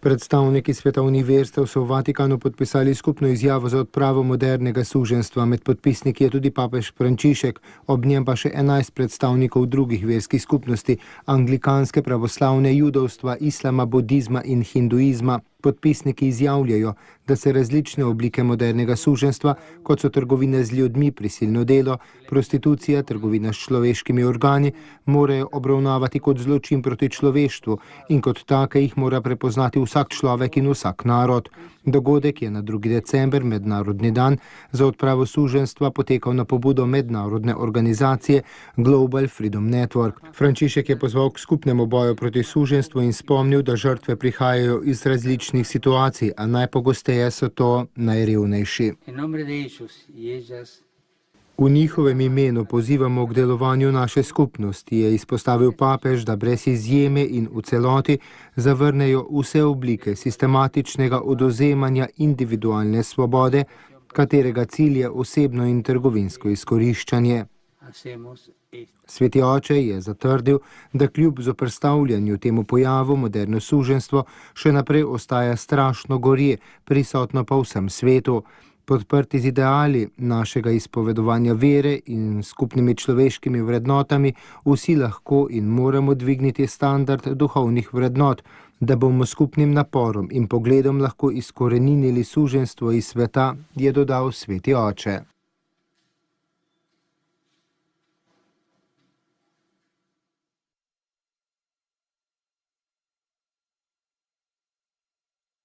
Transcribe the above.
Predstavniki svetovnih verstev so v Vatikanu podpisali skupno izjavo za odpravo modernega suženjstva. Med podpisniki je tudi papež Frančišek, ob njem pa še 11 predstavnikov drugih verskih skupnosti, anglikanske, pravoslavne, judovstva, islama, budizma in hinduizma. Podpisniki izjavljajo, da se različne oblike modernega suženjstva, kot so trgovine z ljudmi, prisilno delo, prostitucija, trgovina s človeškimi organi, morajo obravnavati kot zločin proti človeštvu in kot take jih mora prepoznati vsak človek in vsak narod. Dogodek je na 2. december, mednarodni dan za odpravo suženjstva, potekal na pobudo mednarodne organizacije Global Freedom Network. Frančišek je pozval k skupnemu boju proti suženjstvu in spomnil, da žrtve prihajajo iz različnih situacij, a najpogosteje so to najrevnejši. V njihovem imenu pozivamo k delovanju naše skupnosti, je izpostavil papež, da brez izjeme in v celoti zavrnejo vse oblike sistematičnega odvzemanja individualne svobode, katerega cilj je osebno in trgovinsko izkoriščanje. Sveti oče je zatrdil, da kljub zoperstavljanju temu pojavu moderno suženjstvo še naprej ostaja strašno gorje, prisotno pa v vsem svetu. Podprti z ideali našega izpovedovanja vere in skupnimi človeškimi vrednotami, vsi lahko in moramo dvigniti standard duhovnih vrednot, da bomo skupnim naporom in pogledom lahko izkoreninili suženjstvo iz sveta, je dodal sveti oče.